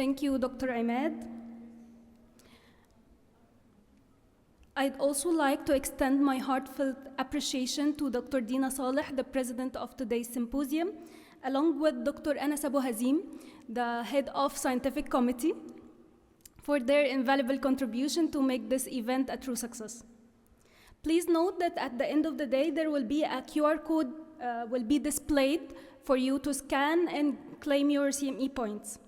Thank you, Dr. Imad. I'd also like to extend my heartfelt appreciation to Dr. Dina Saleh, the president of today's symposium, along with Dr. Anas Abu Hazim, the head of scientific committee, for their invaluable contribution to make this event a true success. Please note that at the end of the day, there will be a QR code will be displayed for you to scan and claim your CME points.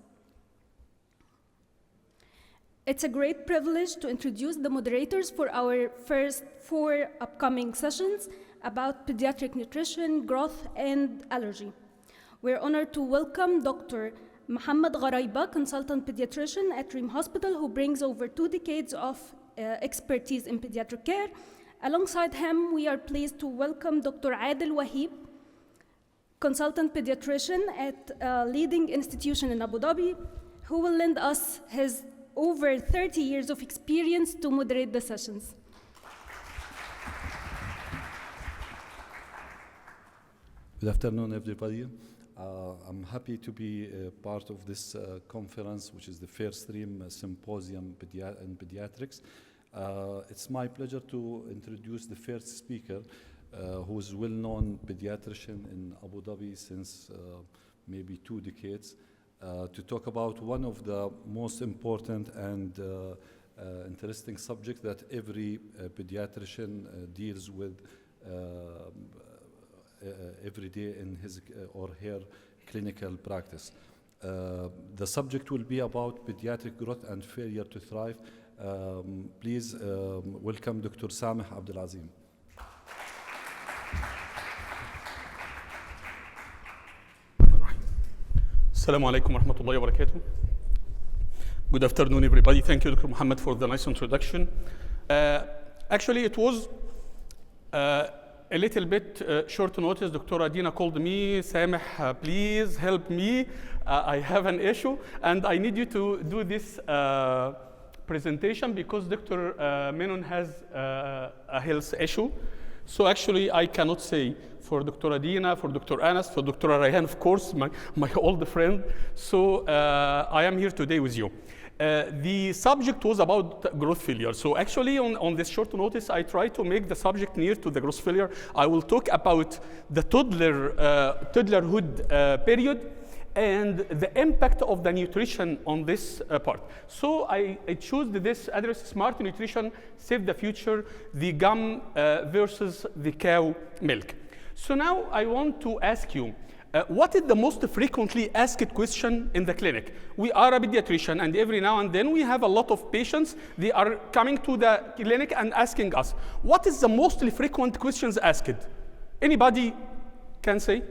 It's a great privilege to introduce the moderators for our first 4 upcoming sessions about pediatric nutrition, growth, and allergy. We're honored to welcome Dr. Mohammed Gharaiba, consultant pediatrician at Reem Hospital, who brings over 2 decades of expertise in pediatric care. Alongside him, we are pleased to welcome Dr. Adil Wahib, consultant pediatrician at a leading institution in Abu Dhabi, who will lend us his over 30 years of experience to moderate the sessions. Good afternoon, everybody. I'm happy to be part of this conference, which is the first Reem Symposium in Pediatrics. It's my pleasure to introduce the first speaker, who is a well-known pediatrician in Abu Dhabi since maybe 2 decades, to talk about one of the most important and interesting subjects that every pediatrician deals with every day in his or her clinical practice. The subject will be about pediatric growth and failure to thrive. Please welcome Dr. Sameh Abdelazim. Assalamu alaikum wa rahmatullahi wa barakatuh. Good afternoon, everybody. Thank you, Dr. Muhammad, for the nice introduction. Actually, it was a little bit short notice. Dr. Adina called me, Sameh, please help me. I have an issue, and I need you to do this presentation because Dr. Menon has a health issue. So actually, I cannot say for Dr. Adina, for Dr. Anas, for Dr. Rayhan, of course, my old friend. So I am here today with you. The subject was about growth failure. So actually, on this short notice, I try to make the subject near to the growth failure. I will talk about the toddlerhood period and the impact of the nutrition on this part. So I chose this address: smart nutrition, save the future, the gum versus the cow milk. So now I want to ask you, what is the most frequently asked question in the clinic? We are a pediatrician, and every now and then we have a lot of patients. They are coming to the clinic and asking us, what is the most frequent questions asked? Anybody can say?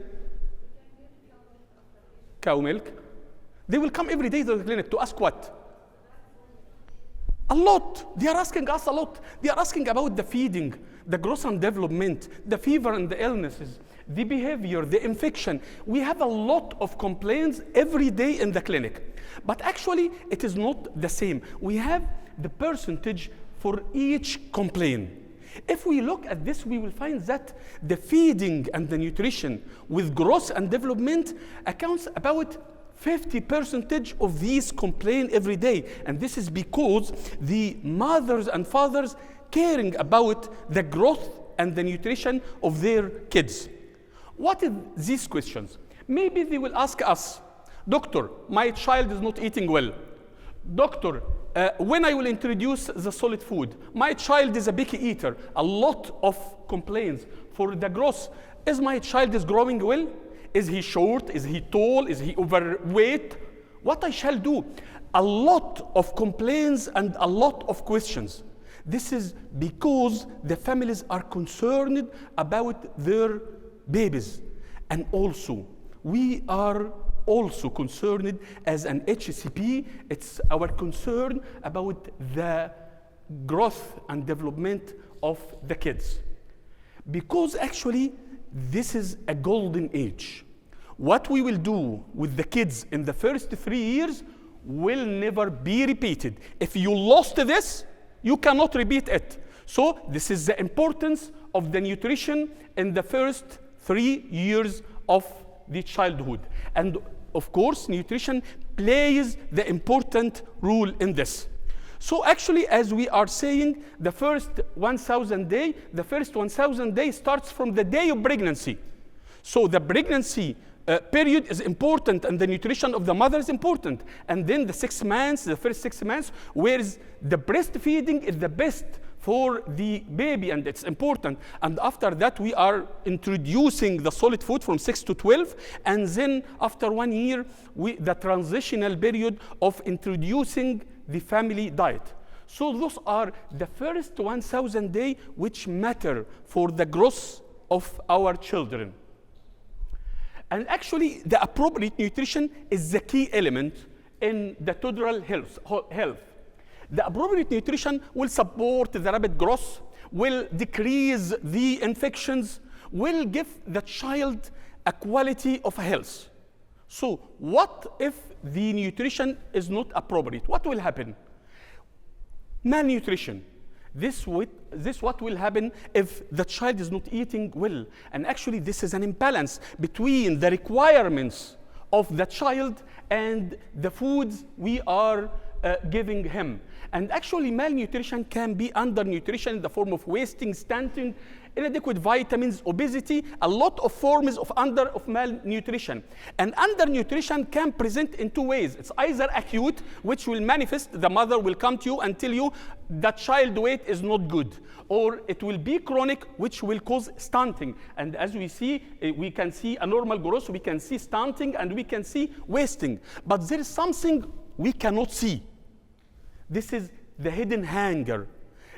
Cow milk. They will come every day to the clinic to ask what? A lot. They are asking us a lot. They are asking about the feeding, the growth and development, the fever and the illnesses, the behavior, the infection. We have a lot of complaints every day in the clinic. But actually, it is not the same. We have the percentage for each complaint. If we look at this, we will find that the feeding and the nutrition with growth and development accounts about 50% of these complaints every day. And this is because the mothers and fathers caring about the growth and the nutrition of their kids. What are these questions? Maybe they will ask us, doctor, my child is not eating well. Doctor, when I will introduce the solid food, my child is a picky eater. A lot of complaints for the growth. Is my child is growing well? Is he short? Is he tall? Is he overweight? What I shall do? A lot of complaints and a lot of questions. This is because the families are concerned about their babies. And also, we are also concerned as an HCP. It's our concern about the growth and development of the kids. Because actually, this is a golden age. What we will do with the kids in the first 3 years will never be repeated. If you lost this, you cannot repeat it. So this is the importance of the nutrition in the first 3 years of the childhood. And of course, nutrition plays the important role in this. So actually, as we are saying, the first 1,000 days starts from the day of pregnancy. So the pregnancy period is important, and the nutrition of the mother is important. And then the 6 months, the first 6 months, whereas the breastfeeding is the best for the baby, and it's important. And after that, we are introducing the solid food from 6 to 12. And then after 1 year, the transitional period of introducing the family diet. So those are the first 1,000 days which matter for the growth of our children. And actually, the appropriate nutrition is the key element in the toddler health. The appropriate nutrition will support the rapid growth, will decrease the infections, will give the child a quality of health. So what if the nutrition is not appropriate? What will happen? Malnutrition. This what will happen if the child is not eating well. And actually, this is an imbalance between the requirements of the child and the foods we are giving him. And actually, malnutrition can be undernutrition in the form of wasting, stunting, inadequate vitamins, obesity, a lot of forms of malnutrition. And undernutrition can present in 2 ways. It's either acute, which will manifest, the mother will come to you and tell you that child weight is not good. Or it will be chronic, which will cause stunting. And as we see, we can see a normal growth, we can see stunting, and we can see wasting. But there is something we cannot see. This is the hidden hunger.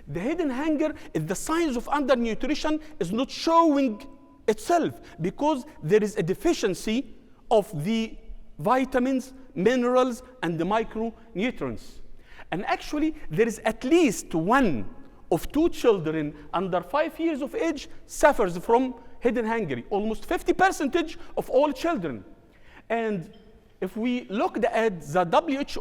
The hidden hunger is the signs of undernutrition is not showing itself because there is a deficiency of the vitamins, minerals, and the micronutrients. And actually, there is at least 1 of 2 children under 5 years of age suffers from hidden hunger, almost 50% of all children. And if we look at the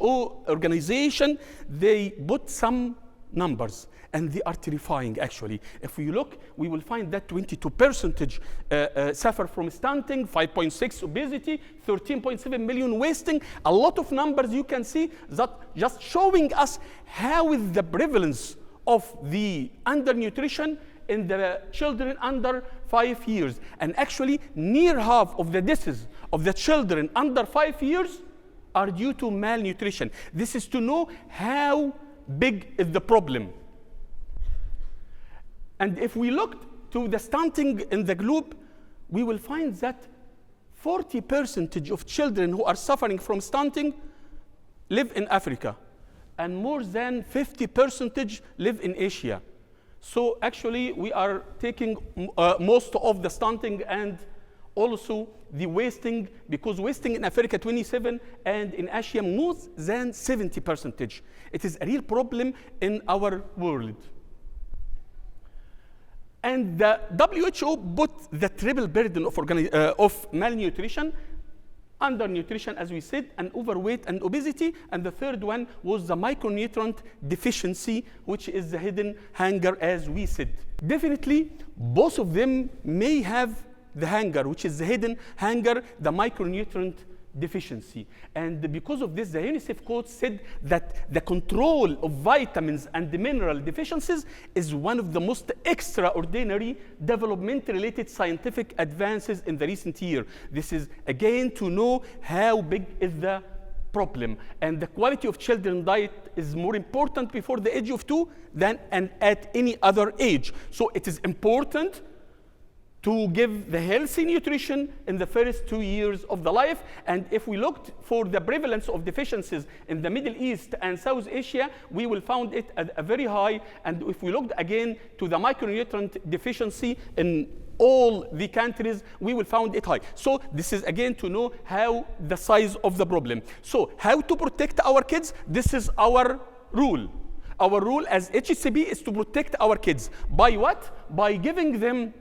WHO organization, they put some numbers, and they are terrifying, actually. If we look, we will find that 22% suffer from stunting, 5.6 obesity, 13.7 million wasting. A lot of numbers you can see that just showing us how is the prevalence of the undernutrition in the children under 5 years. And actually, near half of the deaths of the children under 5 years are due to malnutrition. This is to know how big is the problem. And if we look to the stunting in the globe, we will find that 40% of children who are suffering from stunting live in Africa, and more than 50% live in Asia. So actually, we are taking most of the stunting and also the wasting, because wasting in Africa 27 and in Asia more than 70%. It is a real problem in our world. And the WHO put the triple burden of malnutrition, undernutrition, as we said, and overweight and obesity. And the third one was the micronutrient deficiency, which is the hidden hunger, as we said. Definitely, both of them may have the hunger, which is the hidden hunger, the micronutrient deficiency. And because of this, the UNICEF quote said that the control of vitamins and the mineral deficiencies is one of the most extraordinary development-related scientific advances in the recent year. This is, again, to know how big is the problem. And the quality of children's diet is more important before the age of 2 than at any other age. So it is important to give the healthy nutrition in the first 2 years of the life. And if we looked for the prevalence of deficiencies in the Middle East and South Asia, we will find it at a very high. And if we looked again to the micronutrient deficiency in all the countries, we will find it high. So this is again to know how the size of the problem. So how to protect our kids? This is our rule. Our rule as HCB is to protect our kids. By what? By giving them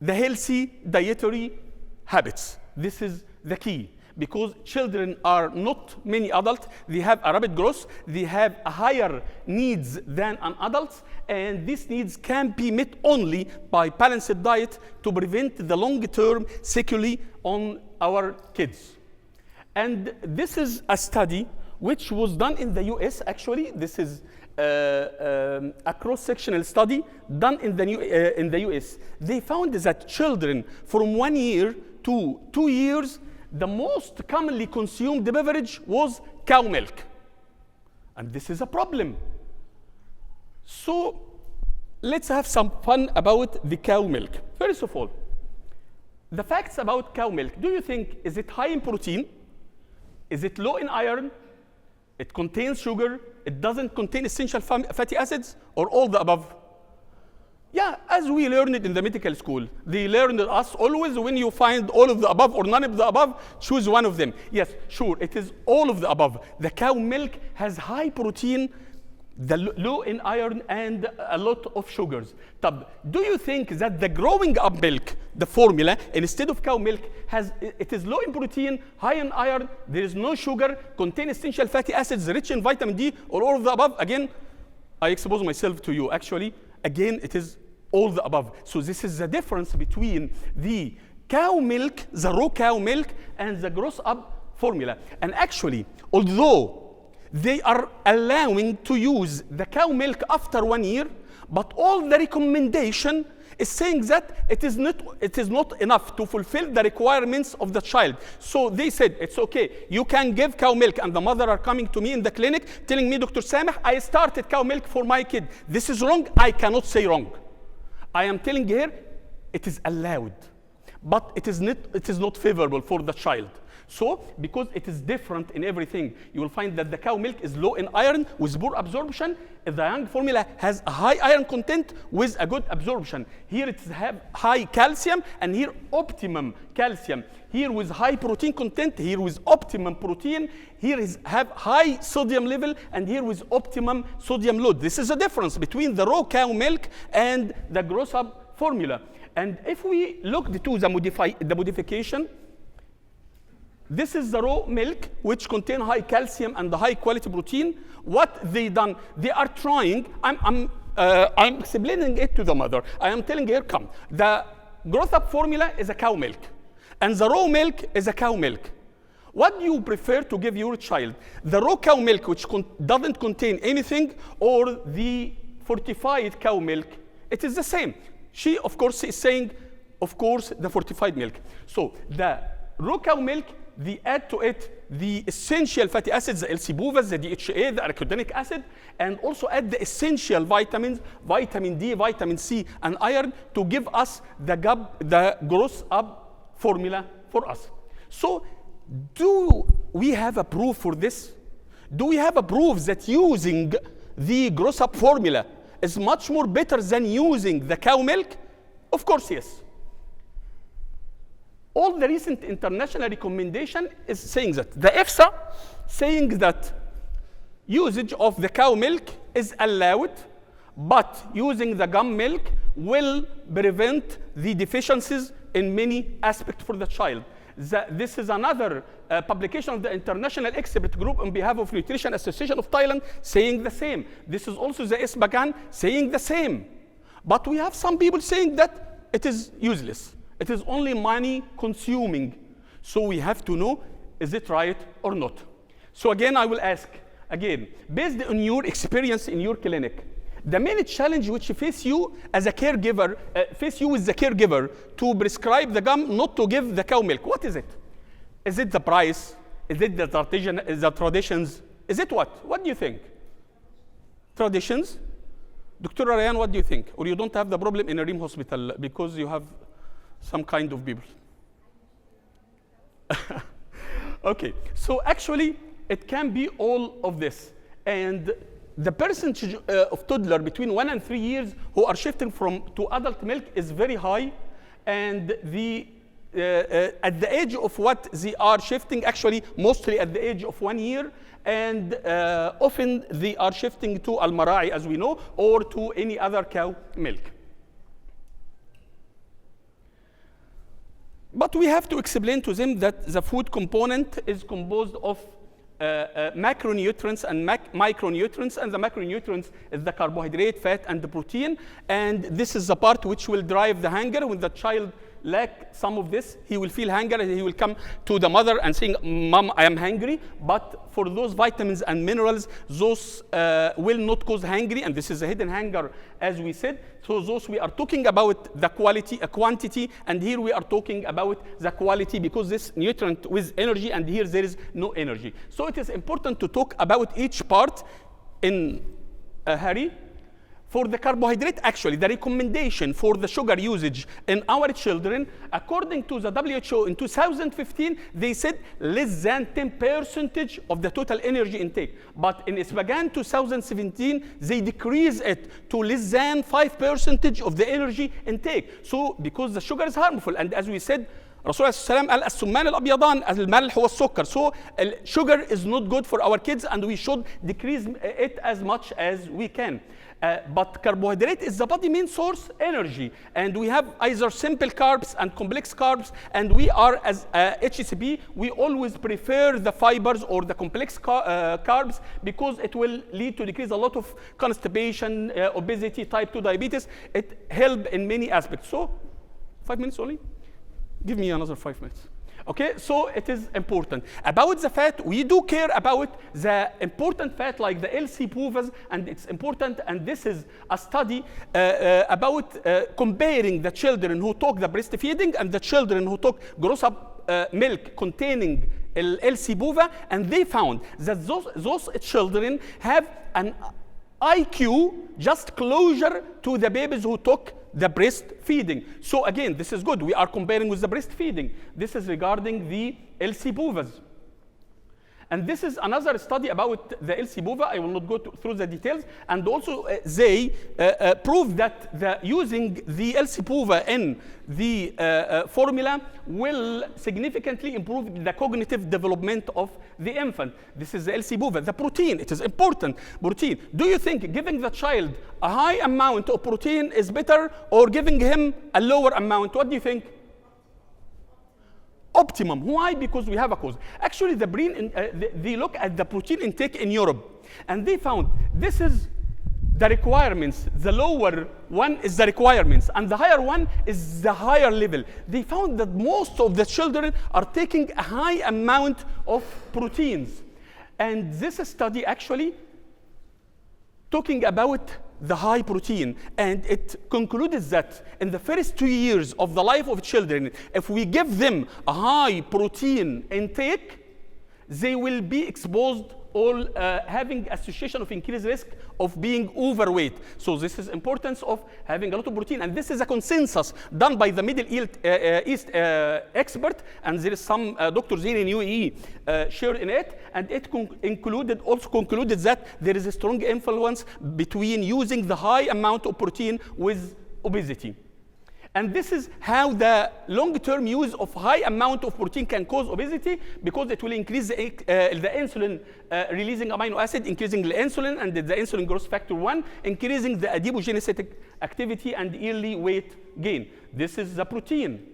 the healthy dietary habits. This is the key, because children are not many adults. They have a rapid growth. They have a higher needs than an adult, and these needs can be met only by balanced diet to prevent the long-term sequelae on our kids. And this is a study which was done in the US, actually. This is a cross-sectional study done in the US. They found that children from 1 year to 2 years, the most commonly consumed beverage was cow milk. And this is a problem. So let's have some fun about the cow milk. First of all, the facts about cow milk. Do you think, is it high in protein? Is it low in iron? It contains sugar? It doesn't contain essential fatty acids? Or all the above? Yeah, as we learned it in the medical school. They learned us always, when you find all of the above or none of the above, choose one of them. Yes, sure, it is all of the above. The cow milk has high protein, low in iron, and a lot of sugars. Do you think that the growing up milk, the formula, instead of cow milk, it is low in protein, high in iron, there is no sugar, contain essential fatty acids, rich in vitamin D, or all of the above? Again, I expose myself to you. Actually, again, it is all the above. So this is the difference between the cow milk, the raw cow milk, and the gross up formula. And actually, although they are allowing to use the cow milk after 1 year, but all the recommendation is saying that it is not enough to fulfill the requirements of the child. So they said, it's okay, you can give cow milk. And the mother are coming to me in the clinic telling me, Dr. Sameh, I started cow milk for my kid. This is wrong. I cannot say wrong. I am telling her it is allowed, but it is not favorable for the child. So, because it is different in everything, you will find that the cow milk is low in iron with poor absorption. The young formula has a high iron content with a good absorption. Here it have high calcium, and here optimum calcium. Here with high protein content, here with optimum protein. Here have high sodium level, and here with optimum sodium load. This is the difference between the raw cow milk and the gross up formula. And if we look to the modification, this is the raw milk, which contain high calcium and the high quality protein. What they done, they are trying, I'm explaining it to the mother. I am telling her, come, the growth up formula is a cow milk, and the raw milk is a cow milk. What do you prefer to give your child? The raw cow milk, which doesn't contain anything, or the fortified cow milk? It is the same. She, of course, is saying, of course, the fortified milk. So the raw cow milk, they add to it the essential fatty acids, the L-cibovic, the DHA, the arachidonic acid, and also add the essential vitamins, vitamin D, vitamin C, and iron to give us the gross up formula for us. So do we have a proof for this? Do we have a proof that using the gross up formula is much more better than using the cow milk? Of course, yes. All the recent international recommendation is saying that. The EFSA saying that usage of the cow milk is allowed, but using the gum milk will prevent the deficiencies in many aspects for the child. This is another publication of the International Expert Group on behalf of Nutrition Association of Thailand saying the same. This is also the SBAGAN saying the same. But we have some people saying that it is useless. It is only money consuming. So we have to know, is it right or not? So again, I will ask, again, based on your experience in your clinic, the main challenge which face you as a caregiver, face you with the caregiver to prescribe the gum, not to give the cow milk, what is it? Is it the price? Is it the traditions? Is it what? What do you think? Traditions? Dr. Ryan, what do you think? Or you don't have the problem in a Reem Hospital because you have some kind of people? Okay, so actually, it can be all of this. And the percentage of toddler between 1 and 3 years who are shifting to adult milk is very high. And at the age of what they are shifting, actually, mostly at the age of 1 year, and often they are shifting to al-mara'i, as we know, or to any other cow milk. But we have to explain to them that the food component is composed of macronutrients and micronutrients, and the macronutrients is the carbohydrate, fat, and the protein, and this is the part which will drive the hunger when the child lack some of this, he will feel hunger and he will come to the mother and saying, Mom, I am hungry. But for those vitamins and minerals, those will not cause hungry, and this is a hidden hunger, as we said. So those we are talking about the quality, quantity, and here we are talking about the quality, because this nutrient with energy, and here there is no energy. So it is important to talk about each part in a hurry. For the carbohydrate, actually, the recommendation for the sugar usage in our children, according to the WHO in 2015, they said less than 10% of the total energy intake. But in Isfahan 2017, they decreased it to less than 5% of the energy intake. So, because the sugar is harmful, and as we said, الرسول عليه السلام قال السمان الأبيضان الملح والسكر. So sugar is not good for our kids, and we should decrease it as much as we can. But carbohydrate is the body main source energy, and we have either simple carbs and complex carbs, and we are, as HCP, we always prefer the fibers or the complex carbs, because it will lead to decrease a lot of constipation, obesity, type 2 diabetes. It helps in many aspects. So 5 minutes only? Give me another 5 minutes. Okay, so it is important. About the fat, we do care about the important fat like the LC-POVAs, and it's important, and this is a study about comparing the children who took the breastfeeding and the children who took gross-up milk containing LC-POVA, and they found that those children have an IQ just closer to the babies who took the breastfeeding. So again, this is good. We are comparing with the breastfeeding. This is regarding the LC-POVAs. And this is another study about the LC-POVA. I will not go through the details. And also they prove that using the LC-POVA in the formula will significantly improve the cognitive development of the infant. This is the LC-POVA. The protein, it is important, protein. Do you think giving the child a high amount of protein is better, or giving him a lower amount? What do you think? Optimum. Why? Because we have a cause. Actually, they look at the protein intake in Europe, and they found this is the requirements. The lower one is the requirements, and the higher one is the higher level. They found that most of the children are taking a high amount of proteins. And this study actually talking about the high protein, and it concluded that in the first 2 years of the life of children, if we give them a high protein intake, they will be exposed or having association of increased risk of being overweight. So this is importance of having a lot of protein, and this is a consensus done by the Middle East expert, and there is some doctors here in UAE share in it, and it also concluded that there is a strong influence between using the high amount of protein with obesity. And this is how the long-term use of high amount of protein can cause obesity, because it will increase the insulin releasing amino acid, increasing the insulin and the insulin growth factor 1, increasing the adipogenetic activity and early weight gain. This is the protein.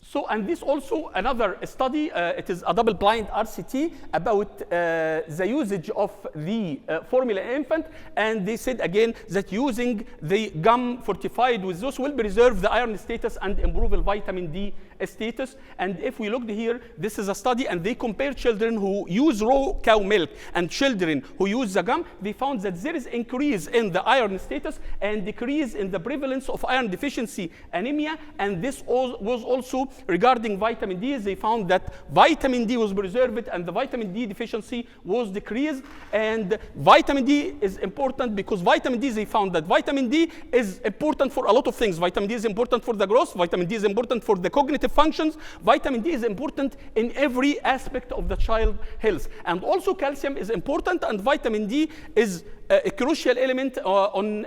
So, and this also another study, it is a double-blind RCT about the usage of the formula infant, and they said again that using the gum fortified with those will preserve the iron status and improve the vitamin D status. And if we looked here, this is a study, and they compare children who use raw cow milk and children who use the gum. They found that there is increase in the iron status and decrease in the prevalence of iron deficiency anemia, and this was also regarding vitamin D. They found that vitamin D was preserved and the vitamin D deficiency was decreased. And vitamin D is important because vitamin D, they found that vitamin D is important for a lot of things. Vitamin D is important for the growth. Vitamin D is important for the cognitive functions. Vitamin D is important in every aspect of the child health. And also calcium is important, and vitamin D is a crucial element on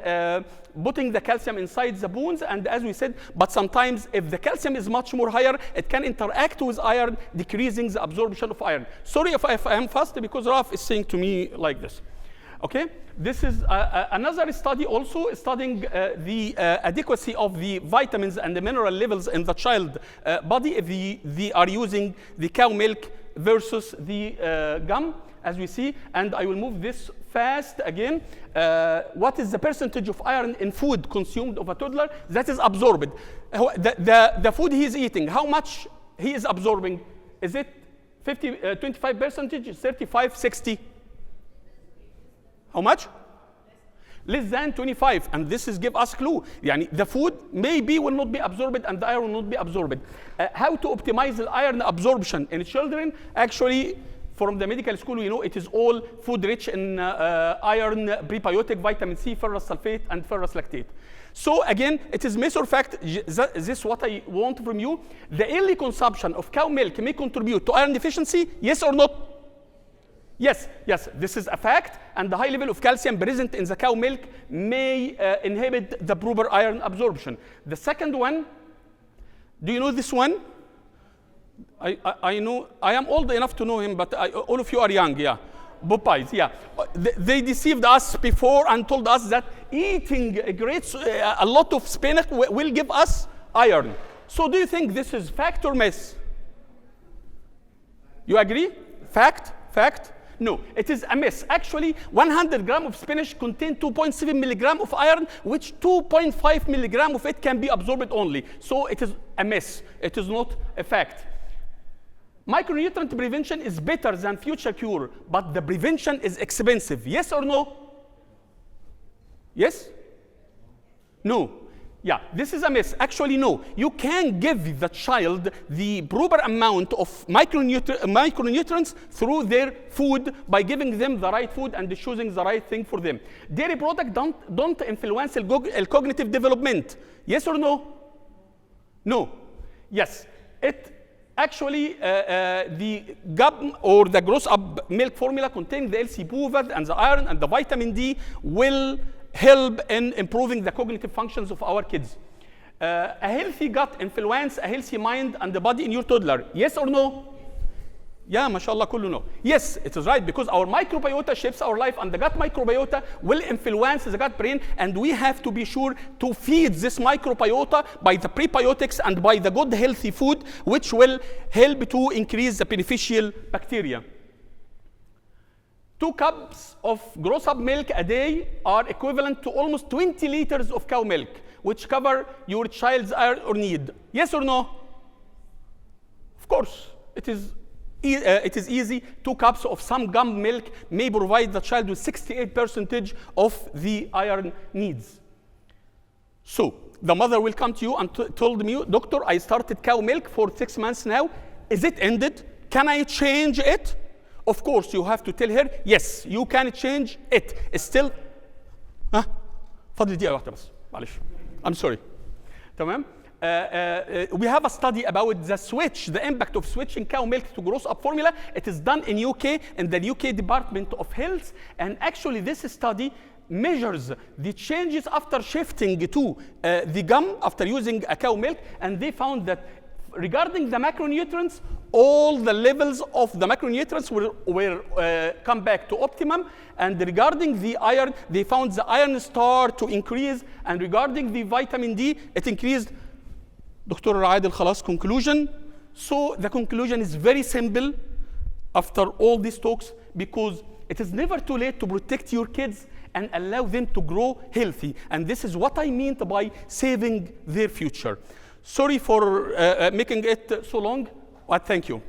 putting the calcium inside the bones. And as we said, but sometimes if the calcium is much more higher, it can interact with iron, decreasing the absorption of iron. Sorry if I am fast, because Raf is saying to me like this. Okay, this is another study also studying the adequacy of the vitamins and the mineral levels in the child body if they are using the cow milk versus the gum. as we see, and I will move this fast again. What is the percentage of iron in food consumed of a toddler that is absorbed? The food he is eating, how much he is absorbing? Is it 25%, 35, 60? How much? Less than 25, and this is give us clue. Yani the food maybe will not be absorbed and the iron will not be absorbed. How to optimize the iron absorption in children? Actually, from the medical school, we know it is all food rich in iron, prebiotic, vitamin C, ferrous sulfate, and ferrous lactate. So again, it is matter of fact, this is what I want from you. The early consumption of cow milk may contribute to iron deficiency, yes or not? Yes, yes, this is a fact, and the high level of calcium present in the cow milk may inhibit the proper iron absorption. The second one, do you know this one? I know, I am old enough to know him, but all of you are young, yeah. Popeyes, yeah. They deceived us before and told us that eating a lot of spinach will give us iron. So do you think this is fact or myth? You agree? Fact? Fact? No, it is a myth. Actually, 100 grams of spinach contain 2.7 milligram of iron, which 2.5 milligram of it can be absorbed only. So it is a myth. It is not a fact. Micronutrient prevention is better than future cure, but the prevention is expensive. Yes or no? Yes? No. Yeah, this is a myth. Actually, no. You can give the child the proper amount of micronutrients through their food by giving them the right food and choosing the right thing for them. Dairy products don't influence cognitive development. Yes or no? No. Yes. It actually, the GUB or the gross up milk formula containing the LC-BUVAD and the iron and the vitamin D will help in improving the cognitive functions of our kids. A healthy gut influence a healthy mind and the body in your toddler. Yes or no? Yeah, mashallah, kullu no. Yes, it is right, because our microbiota shapes our life, and the gut microbiota will influence the gut brain, and we have to be sure to feed this microbiota by the prebiotics and by the good healthy food, which will help to increase the beneficial bacteria. 2 cups of gross up milk a day are equivalent to almost 20 liters of cow milk, which cover your child's iron need. Yes or no? Of course, it is easy. 2 cups of some gum milk may provide the child with 68% of the iron needs. So the mother will come to you and told me, doctor, I started cow milk for 6 months now. Is it ended? Can I change it? Of course, you have to tell her, yes, you can change it. It's still, فضل دقيقة واحدة بس، معلش. I'm sorry. تمام? We have a study about the switch, the impact of switching cow milk to gross up formula. It is done in UK, in the UK Department of Health, and actually this study measures the changes after shifting to the gum after using a cow milk, and they found that regarding the macronutrients, all the levels of the macronutrients were come back to optimum, and regarding the iron, they found the iron start to increase, and regarding the vitamin D, it increased. Dr. Adil Khalas, conclusion. So the conclusion is very simple after all these talks, because it is never too late to protect your kids and allow them to grow healthy. And this is what I mean by saving their future. Sorry for making it so long, but thank you.